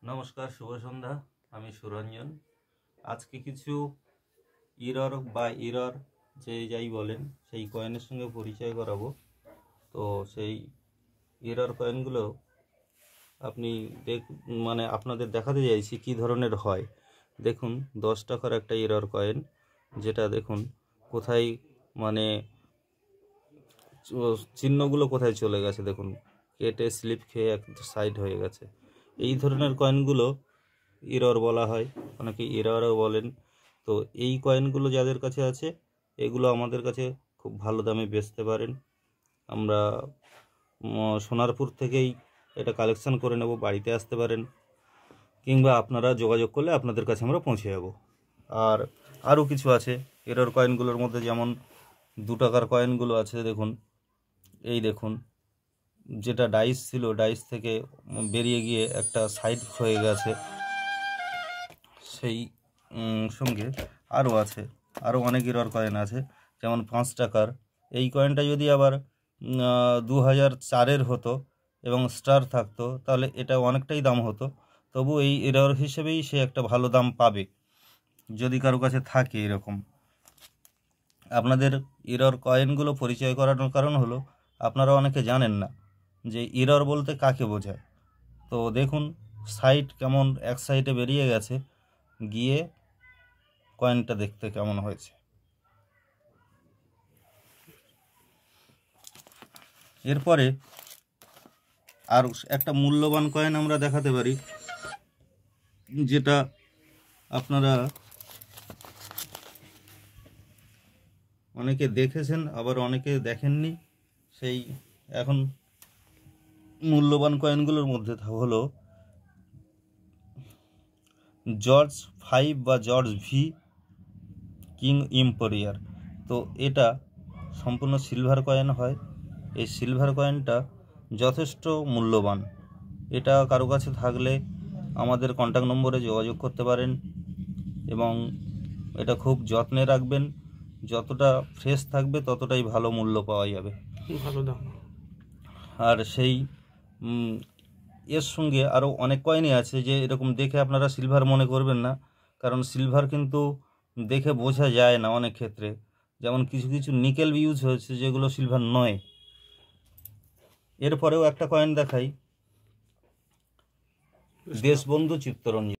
নমস্কার, শুভ সন্ধ্যা। আমি সুরঞ্জন। আজকে কিছু ইরর বা ইরর যে যাই বলেন সেই কয়েনের সঙ্গে পরিচয় করাবো। তো সেই ইরর কয়েনগুলো আপনি আপনাদের দেখাতে চাইছি কী ধরনের হয়। দেখুন, 10 টাকার একটা ইরর কয়েন, যেটা দেখুন কোথায় মানে চিহ্নগুলো কোথায় চলে গেছে, দেখুন কেটে স্লিপ খেয়ে এক সাইড হয়ে গেছে। এই ধরনের কয়েনগুলো ইরর বলা হয়, অনেকে ইররও বলেন। তো এই কয়েনগুলো যাদের কাছে আছে, এগুলো আমাদের কাছে খুব ভালো দামে বেচতে পারেন। আমরা সোনারপুর থেকেই এটা কালেকশন করে নেব, বাড়িতে আসতে পারেন, কিংবা আপনারা যোগাযোগ করলে আপনাদের কাছে আমরা পৌঁছে যাব। আর আরও কিছু আছে ইরর কয়েনগুলোর মধ্যে, যেমন 2 টাকার কয়েনগুলো আছে। দেখুন, এই দেখুন, যেটা ডাইস ছিল, ডাইস থেকে বেরিয়ে গিয়ে একটা সাইড হয়ে গেছে। সেই সঙ্গে আরও আছে, আরও অনেক ইরর কয়েন আছে, যেমন 5 টাকার এই কয়েনটা যদি আবার 2004-এর হতো এবং স্টার থাকতো, তাহলে এটা অনেকটাই দাম হতো। তবু এই ইরর হিসেবেই সে একটা ভালো দাম পাবে যদি কারো কাছে থাকে এরকম। আপনাদের ইরর কয়েনগুলো পরিচয় করানোর কারণ হলো, আপনারা অনেকে জানেন না যে ইরর বলতে কাকে বোঝায়। তো দেখুন, সাইড কেমন এক সাইডে বেরিয়ে গেছে, গিয়ে কয়েনটা দেখতে কেমন হয়েছে। এরপরে আর একটা মূল্যবান কয়েন আমরা দেখাতে পারি, যেটা আপনারা অনেকে দেখেছেন, আবার অনেকে দেখেননি। সেই এখন মূল্যবান কয়েনগুলোর মধ্যে হলো জর্জ 5 বা জর্জ ভি কিং এম্পোরিয়ার। তো এটা সম্পূর্ণ সিলভার কয়েন হয়। এই সিলভার কয়েনটা যথেষ্ট মূল্যবান। এটা কারো কাছে থাকলে আমাদের কন্ট্যাক্ট নম্বরে যোগাযোগ করতে পারেন, এবং এটা খুব যত্নে রাখবেন। যতটা ফ্রেশ থাকবে ততটাই ভালো মূল্য পাওয়া যাবে, ভালো দাম। আর সেই এর সঙ্গে আরও অনেক কয়েনই আছে যে এরকম দেখে আপনারা সিলভার মনে করবেন না, কারণ সিলভার কিন্তু দেখে বোঝা যায় না অনেক ক্ষেত্রে। যেমন কিছু কিছু নিকেল ইউজ হয়েছে যেগুলো সিলভার নয়। এরপরেও একটা কয়েন দেখাই, দেশবন্ধু চিত্তরঞ্জন।